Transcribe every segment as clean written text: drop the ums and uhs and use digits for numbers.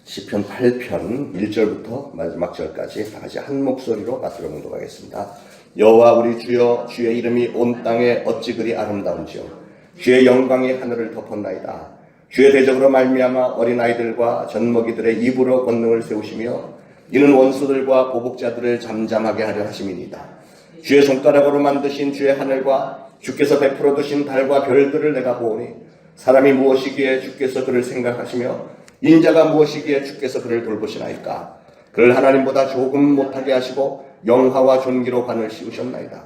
시편 8편 1절부터 마지막 절까지 다 같이 한 목소리로 맞들어 봉독하겠습니다. 여호와 우리 주여, 주의 이름이 온 땅에 어찌 그리 아름다운지요. 주의 영광이 하늘을 덮었나이다. 주의 대적으로 말미암아 어린아이들과 젖먹이들의 입으로 권능을 세우시며 이는 원수들과 보복자들을 잠잠하게 하려 하심이니이다. 주의 손가락으로 만드신 주의 하늘과 주께서 베풀어 두신 달과 별들을 내가 보오니 사람이 무엇이기에 주께서 그를 생각하시며 인자가 무엇이기에 주께서 그를 돌보시나이까. 그를 하나님보다 조금 못하게 하시고 영화와 존귀로 관을 씌우셨나이다.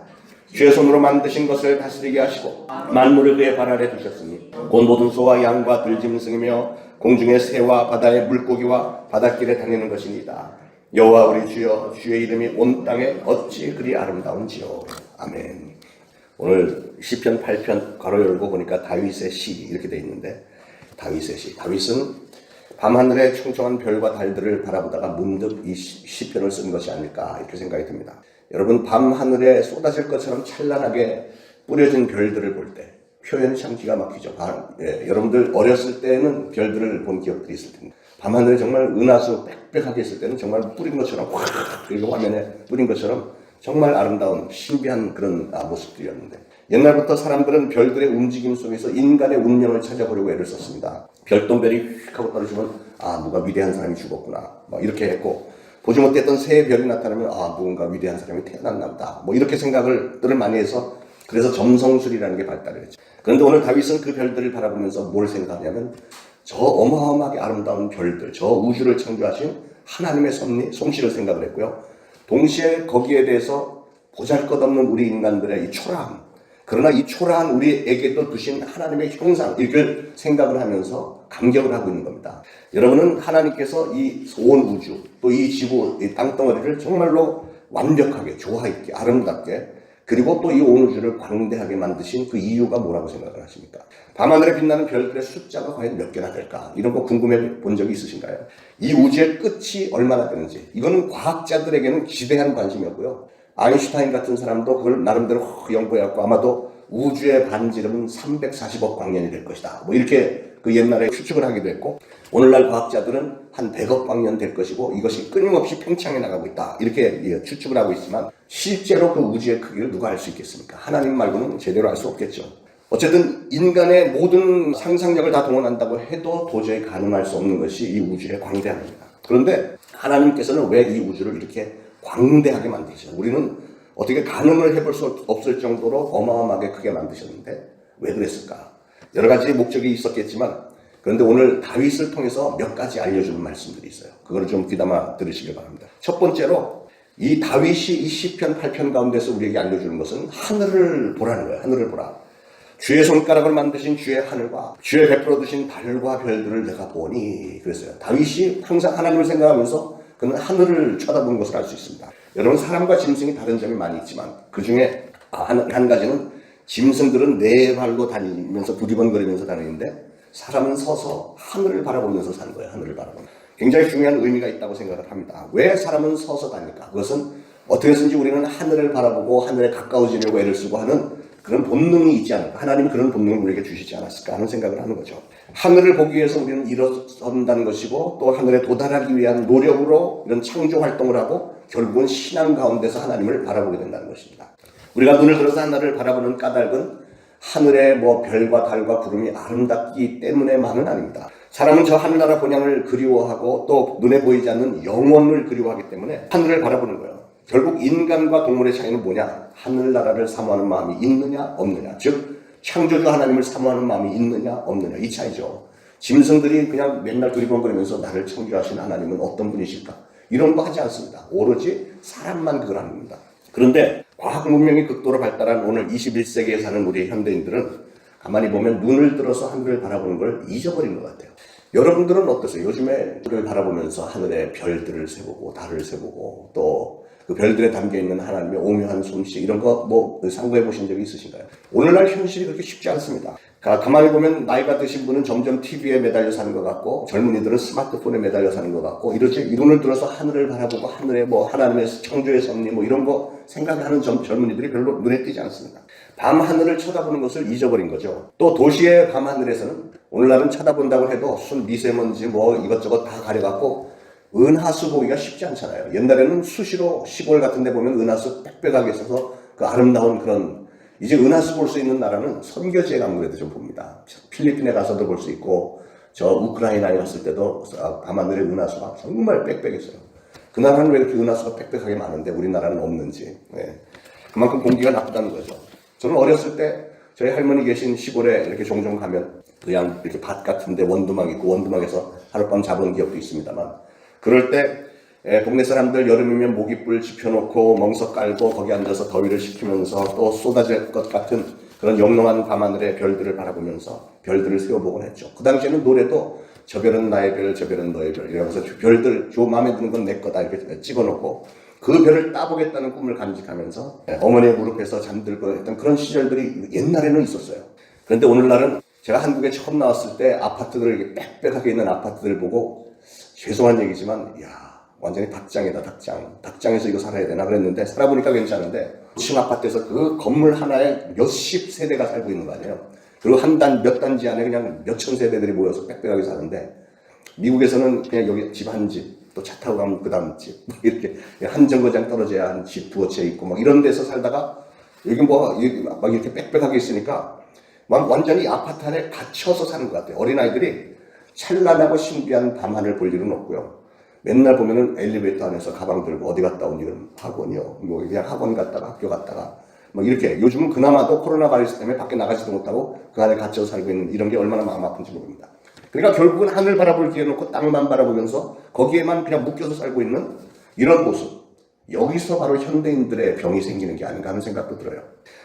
주의 손으로 만드신 것을 다스리게 하시고 만물을 그의 발 아래 두셨으니 곧 모든 소와 양과 들짐승이며 공중의 새와 바다의 물고기와 바닷길에 다니는 것이니이다. 여호와 우리 주여, 주의 이름이 온 땅에 어찌 그리 아름다운지요. 아멘. 오늘 시편 8편 괄호 열고 보니까 다윗의 시 이렇게 돼 있는데, 다윗의 시. 다윗은 밤하늘의 총총한 별과 달들을 바라보다가 문득 이 시편을 쓴 것이 아닐까 이렇게 생각이 듭니다. 여러분, 밤하늘에 쏟아질 것처럼 찬란하게 뿌려진 별들을 볼 때 표현이 참 기가 막히죠. 여러분들 어렸을 때는 별들을 본 기억들이 있을 텐데 밤하늘에 정말 은하수 빽빽하게 있을 때는 정말 뿌린 것처럼 확 그리고 화면에 뿌린 것처럼 정말 아름다운 신비한 그런 모습들이었는데, 옛날부터 사람들은 별들의 움직임 속에서 인간의 운명을 찾아보려고 애를 썼습니다. 별똥별이 휙 하고 떨어지면 누가 위대한 사람이 죽었구나 이렇게 했고, 보지 못했던 새의 별이 나타나면 누군가 위대한 사람이 태어났나 보다 이렇게 생각들을 많이 해서, 그래서 점성술이라는 게 발달을 했죠. 그런데 오늘 다윗은 그 별들을 바라보면서 뭘 생각하냐면 저 어마어마하게 아름다운 별들, 저 우주를 창조하신 하나님의 솜씨를 생각을 했고요. 동시에 거기에 대해서 보잘것없는 우리 인간들의 이 초라함, 그러나 이 초라한 우리에게도 두신 하나님의 형상, 이걸 생각을 하면서 감격을 하고 있는 겁니다. 여러분은 하나님께서 이 온 우주, 또 이 지구, 이 땅덩어리를 정말로 완벽하게, 조화있게, 아름답게, 그리고 또 이 온 우주를 광대하게 만드신 그 이유가 뭐라고 생각을 하십니까? 밤하늘에 빛나는 별들의 숫자가 과연 몇 개나 될까? 이런 거 궁금해 본 적이 있으신가요? 이 우주의 끝이 얼마나 되는지, 이거는 과학자들에게는 기대한 관심이었고요. 아인슈타인 같은 사람도 그걸 나름대로 연구해갖고 아마도 우주의 반지름은 340억 광년이 될 것이다. 이렇게 그 옛날에 추측을 하기도 했고, 오늘날 과학자들은 한 100억 광년 될 것이고 이것이 끊임없이 팽창해 나가고 있다. 이렇게 추측을 하고 있지만 실제로 그 우주의 크기를 누가 알 수 있겠습니까? 하나님 말고는 제대로 알 수 없겠죠. 어쨌든 인간의 모든 상상력을 다 동원한다고 해도 도저히 가능할 수 없는 것이 이 우주의 광대함입니다. 그런데 하나님께서는 왜 이 우주를 이렇게 광대하게 만드셨어요? 우리는 어떻게 가늠을 해볼 수 없을 정도로 어마어마하게 크게 만드셨는데 왜 그랬을까? 여러 가지 목적이 있었겠지만, 그런데 오늘 다윗을 통해서 몇 가지 알려주는 말씀들이 있어요. 그거를 좀 귀담아 들으시길 바랍니다. 첫 번째로 이 다윗이 이 시편 8편 가운데서 우리에게 알려주는 것은 하늘을 보라는 거예요. 하늘을 보라. 주의 손가락을 만드신 주의 하늘과 주의 베풀어 두신 달과 별들을 내가 보니, 그랬어요. 다윗이 항상 하나님을 생각하면서 그는 하늘을 쳐다보는 것을 알 수 있습니다. 여러분, 사람과 짐승이 다른 점이 많이 있지만 그 중에 한 가지는 짐승들은 네 발로 다니면서 두리번거리면서 다니는데 사람은 서서 하늘을 바라보면서 사는 거예요. 하늘을 바라보면서. 굉장히 중요한 의미가 있다고 생각을 합니다. 왜 사람은 서서 다닐까? 그것은 어떻게 해서든지 우리는 하늘을 바라보고 하늘에 가까워지려고 애를 쓰고 하는 그런 본능이 있지 않을까. 하나님이 그런 본능을 우리에게 주시지 않았을까 하는 생각을 하는 거죠. 하늘을 보기 위해서 우리는 일어선다는 것이고 또 하늘에 도달하기 위한 노력으로 이런 창조 활동을 하고 결국은 신앙 가운데서 하나님을 바라보게 된다는 것입니다. 우리가 눈을 들어서 하늘을 바라보는 까닭은 하늘의 별과 달과 구름이 아름답기 때문에만은 아닙니다. 사람은 저 하늘나라 본향을 그리워하고 또 눈에 보이지 않는 영원을 그리워하기 때문에 하늘을 바라보는 거예요. 결국 인간과 동물의 차이는 뭐냐? 하늘나라를 사모하는 마음이 있느냐 없느냐. 즉 창조주 하나님을 사모하는 마음이 있느냐 없느냐, 이 차이죠. 짐승들이 그냥 맨날 두리번거리면서 나를 창조하신 하나님은 어떤 분이실까, 이런 거 하지 않습니다. 오로지 사람만 그걸 합니다. 그런데 과학 문명이 극도로 발달한 오늘 21세기에 사는 우리 현대인들은 가만히 보면 눈을 들어서 하늘을 바라보는 걸 잊어버린 것 같아요. 여러분들은 어떠세요? 요즘에 하늘을 바라보면서 하늘의 별들을 세보고 달을 세보고 또 그 별들에 담겨있는 하나님의 오묘한 솜씨, 이런 거 상고해 보신 적이 있으신가요? 오늘날 현실이 그렇게 쉽지 않습니다. 가만히 보면 나이가 드신 분은 점점 TV에 매달려 사는 것 같고 젊은이들은 스마트폰에 매달려 사는 것 같고, 이렇게 눈을 들어서 하늘을 바라보고 하늘에 하나님의 창조의 섭리 이런 거 생각하는 젊은이들이 별로 눈에 띄지 않습니다. 밤 하늘을 쳐다보는 것을 잊어버린 거죠. 또 도시의 밤 하늘에서는 오늘날은 쳐다본다고 해도 순 미세먼지 이것저것 다 가려갖고 은하수 보기가 쉽지 않잖아요. 옛날에는 수시로 시골 같은 데 보면 은하수 빽빽하게 있어서 그 아름다운 그런, 이제 은하수 볼 수 있는 나라는 선교지에 가면 그래도 좀 봅니다. 필리핀에 가서도 볼 수 있고 저 우크라이나에 갔을 때도 밤하늘에 은하수가 정말 빽빽했어요. 그 나라는 왜 이렇게 은하수가 빽빽하게 많은데 우리나라는 없는지. 네. 그만큼 공기가 나쁘다는 거죠. 저는 어렸을 때 저희 할머니 계신 시골에 이렇게 종종 가면 그냥 이렇게 밭 같은데 원두막 있고 원두막에서 하룻밤 자본 기억도 있습니다만, 그럴 때 동네 사람들 여름이면 모깃불 지펴놓고 멍석 깔고 거기 앉아서 더위를 식히면서 또 쏟아질 것 같은 그런 영롱한 밤하늘의 별들을 바라보면서 별들을 세워보곤 했죠. 그 당시에는 노래도 저 별은 나의 별, 저 별은 너의 별 이러면서 별들 마음에 드는 건 내 거다 이렇게 찍어놓고 그 별을 따보겠다는 꿈을 간직하면서 어머니의 무릎에서 잠들고 했던 그런 시절들이 옛날에는 있었어요. 그런데 오늘날은 제가 한국에 처음 나왔을 때 아파트들, 빽빽하게 있는 아파트들 보고 죄송한 얘기지만 완전히 닭장이다, 닭장. 닭장에서 이거 살아야 되나 그랬는데 살아보니까 괜찮은데, 층 아파트에서 그 건물 하나에 몇십 세대가 살고 있는 거 아니에요. 그리고 몇 단지 안에 그냥 몇천 세대들이 모여서 빽빽하게 사는데, 미국에서는 그냥 여기 집 한 집, 또 차 타고 가면 그 다음 집, 이렇게 한 정거장 떨어져야 한 집 두어 채 있고 이런 데서 살다가 여기 이렇게 빽빽하게 있으니까 완전히 아파트 안에 갇혀서 사는 것 같아요. 어린아이들이 찬란하고 신비한 밤하늘 볼 일은 없고요. 맨날 보면은 엘리베이터 안에서 가방 들고 어디 갔다 온 일은 학원이요. 그냥 학원 갔다가 학교 갔다가 이렇게. 요즘은 그나마도 코로나 바이러스 때문에 밖에 나가지도 못하고 그 안에 갇혀서 살고 있는 이런 게 얼마나 마음 아픈지 모릅니다. 그러니까 결국은 하늘 바라볼 기회 놓고 땅만 바라보면서 거기에만 그냥 묶여서 살고 있는 이런 모습. 여기서 바로 현대인들의 병이 생기는 게 아닌가 하는 생각도 들어요.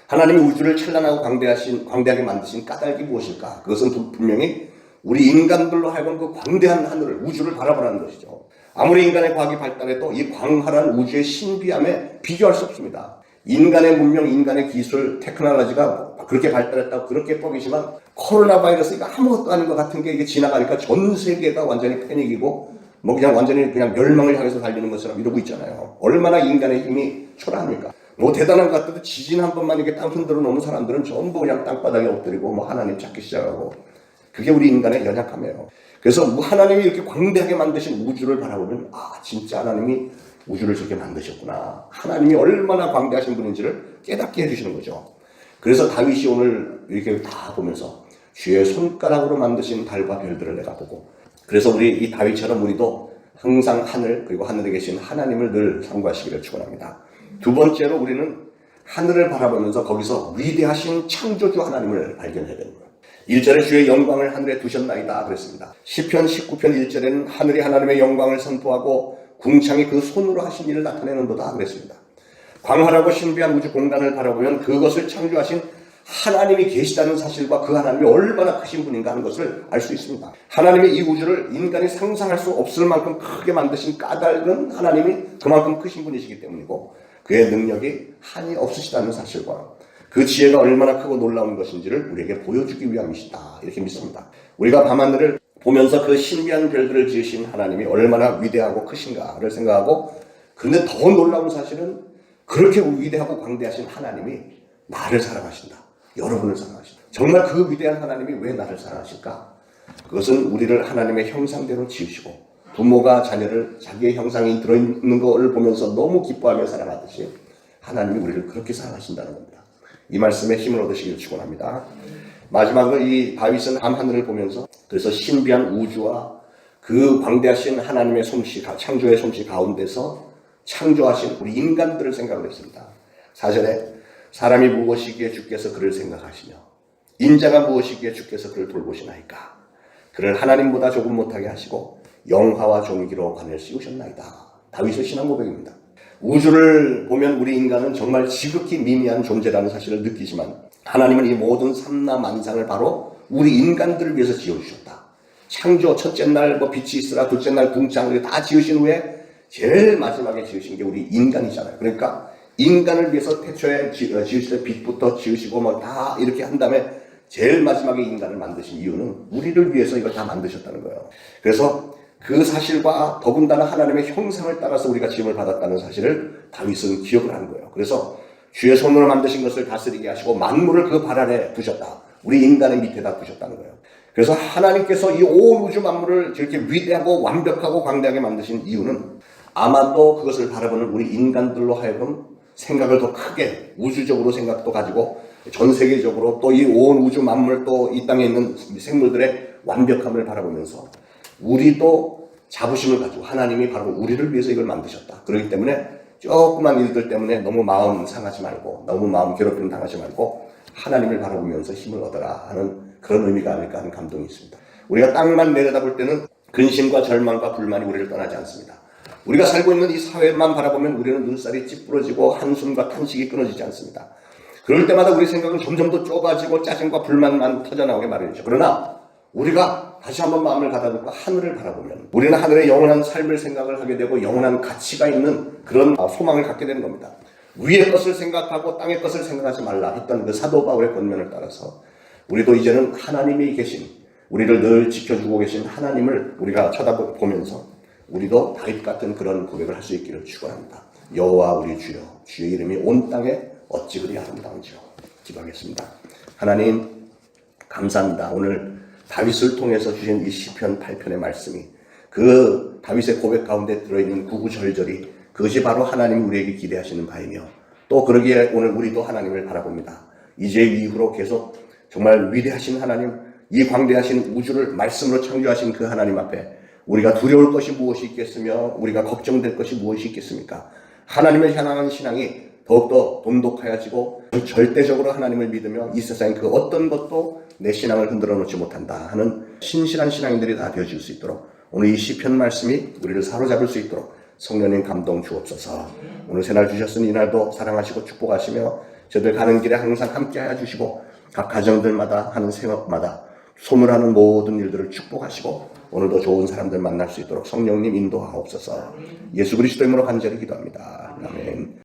하나님이 우주를 찬란하고 광대하게 만드신 까닭이 무엇일까? 그것은 분명히 우리 인간들로 하여금 그 광대한 하늘을, 우주를 바라보라는 것이죠. 아무리 인간의 과학이 발달해도 이 광활한 우주의 신비함에 비교할 수 없습니다. 인간의 문명, 인간의 기술, 테크놀로지가 그렇게 발달했다고 그렇게 뻑이지만 코로나 바이러스가 아무것도 아닌 것 같은 게 이게 지나가니까 전 세계가 완전히 패닉이고 그냥 완전히 그냥 멸망을 향해서 달리는 것처럼 이러고 있잖아요. 얼마나 인간의 힘이 초라합니까? 대단한 것 같아도 지진 한 번만 이렇게 땅 흔들어 놓은 사람들은 전부 그냥 땅바닥에 엎드리고 하나님 찾기 시작하고, 그게 우리 인간의 연약함이에요. 그래서 하나님이 이렇게 광대하게 만드신 우주를 바라보면 진짜 하나님이 우주를 저렇게 만드셨구나. 하나님이 얼마나 광대하신 분인지를 깨닫게 해주시는 거죠. 그래서 다윗이 오늘 이렇게 다 보면서 주의 손가락으로 만드신 달과 별들을 내가 보고, 그래서 우리 이 다윗처럼 우리도 항상 하늘, 그리고 하늘에 계신 하나님을 늘 상고하시기를 축원합니다. 두 번째로 우리는 하늘을 바라보면서 거기서 위대하신 창조주 하나님을 발견해야 되는 거예요. 1절에 주의 영광을 하늘에 두셨나이다 그랬습니다. 시편 19편 1절에는 하늘이 하나님의 영광을 선포하고 궁창이 그 손으로 하신 일을 나타내는도다 그랬습니다. 광활하고 신비한 우주 공간을 바라보면 그것을 창조하신 하나님이 계시다는 사실과 그 하나님이 얼마나 크신 분인가 하는 것을 알 수 있습니다. 하나님의 이 우주를 인간이 상상할 수 없을 만큼 크게 만드신 까닭은 하나님이 그만큼 크신 분이시기 때문이고, 그의 능력이 한이 없으시다는 사실과 그 지혜가 얼마나 크고 놀라운 것인지를 우리에게 보여주기 위함이시다, 이렇게 믿습니다. 우리가 밤하늘을 보면서 그 신비한 별들을 지으신 하나님이 얼마나 위대하고 크신가를 생각하고, 그런데 더 놀라운 사실은 그렇게 위대하고 광대하신 하나님이 나를 사랑하신다. 여러분을 사랑하신다. 정말 그 위대한 하나님이 왜 나를 사랑하실까? 그것은 우리를 하나님의 형상대로 지으시고 부모가 자녀를 자기의 형상이 들어있는 것을 보면서 너무 기뻐하며 사랑하듯이 하나님이 우리를 그렇게 사랑하신다는 겁니다. 이 말씀에 힘을 얻으시기를 축원합니다. 마지막으로 이 다윗은 밤하늘을 보면서 그래서 신비한 우주와 그 광대하신 하나님의 솜씨, 창조의 솜씨 가운데서 창조하신 우리 인간들을 생각을 했습니다. 4절에 사람이 무엇이기에 주께서 그를 생각하시며 인자가 무엇이기에 주께서 그를 돌보시나이까. 그를 하나님보다 조금 못하게 하시고 영화와 존귀로 관을 씌우셨나이다. 다윗의 신앙 고백입니다. 우주를 보면 우리 인간은 정말 지극히 미미한 존재라는 사실을 느끼지만 하나님은 이 모든 삼라만상을 바로 우리 인간들을 위해서 지어주셨다. 창조 첫째 날 빛이 있으라 둘째 날 궁창을 다 지으신 후에 제일 마지막에 지으신 게 우리 인간이잖아요. 그러니까 인간을 위해서 태초에 지으실 때 빛부터 지으시고 다 이렇게 한 다음에 제일 마지막에 인간을 만드신 이유는 우리를 위해서 이걸 다 만드셨다는 거예요. 그래서 그 사실과 더군다나 하나님의 형상을 따라서 우리가 지음을 받았다는 사실을 다윗은 기억을 한 거예요. 그래서 주의 손으로 만드신 것을 다스리게 하시고 만물을 그 발 아래 두셨다. 우리 인간의 밑에다 두셨다는 거예요. 그래서 하나님께서 이 온 우주 만물을 저렇게 위대하고 완벽하고 광대하게 만드신 이유는 아마도 그것을 바라보는 우리 인간들로 하여금 생각을 더 크게 우주적으로 생각도 가지고 전 세계적으로 또 이 온 우주 만물 또 이 땅에 있는 생물들의 완벽함을 바라보면서 우리도 자부심을 가지고 하나님이 바로 우리를 위해서 이걸 만드셨다. 그렇기 때문에 조그만 일들 때문에 너무 마음 상하지 말고 너무 마음 괴롭힘 당하지 말고 하나님을 바라보면서 힘을 얻어라 하는 그런 의미가 아닐까 하는 감동이 있습니다. 우리가 땅만 내려다볼 때는 근심과 절망과 불만이 우리를 떠나지 않습니다. 우리가 살고 있는 이 사회만 바라보면 우리는 눈살이 찌푸러지고 한숨과 탄식이 끊어지지 않습니다. 그럴 때마다 우리 생각은 점점 더 좁아지고 짜증과 불만만 터져나오게 마련이죠. 그러나 우리가 다시 한번 마음을 가다듬고 하늘을 바라보면 우리는 하늘의 영원한 삶을 생각을 하게 되고 영원한 가치가 있는 그런 소망을 갖게 되는 겁니다. 위의 것을 생각하고 땅의 것을 생각하지 말라 했던 그 사도 바울의 권면을 따라서 우리도 이제는 하나님이 계신 우리를 늘 지켜주고 계신 하나님을 우리가 쳐다보면서 우리도 다윗 같은 그런 고백을 할 수 있기를 축원합니다. 여호와 우리 주여 주의 이름이 온 땅에 어찌 그리 아름다운지요. 기도하겠습니다. 하나님 감사합니다. 오늘 다윗을 통해서 주신 이 시편 8편의 말씀이 그 다윗의 고백 가운데 들어있는 구구절절이 그것이 바로 하나님이 우리에게 기대하시는 바이며 또 그러기에 오늘 우리도 하나님을 바라봅니다. 이제 이후로 계속 정말 위대하신 하나님, 이 광대하신 우주를 말씀으로 창조하신 그 하나님 앞에 우리가 두려울 것이 무엇이 있겠으며 우리가 걱정될 것이 무엇이 있겠습니까? 하나님을 향한 신앙이 더욱더 돈독하여지고 절대적으로 하나님을 믿으며 이 세상의 그 어떤 것도 내 신앙을 흔들어 놓지 못한다 하는 신실한 신앙인들이 다 되어질 수 있도록 오늘 이 시편 말씀이 우리를 사로잡을 수 있도록 성령님 감동 주옵소서. 오늘 새날 주셨으니 이날도 사랑하시고 축복하시며 저들 가는 길에 항상 함께하여 주시고 각 가정들마다 하는 생업마다 소물하는 모든 일들을 축복하시고 오늘도 좋은 사람들 만날 수 있도록 성령님 인도하옵소서. 예수 그리스도 이름으로 간절히 기도합니다. 아멘.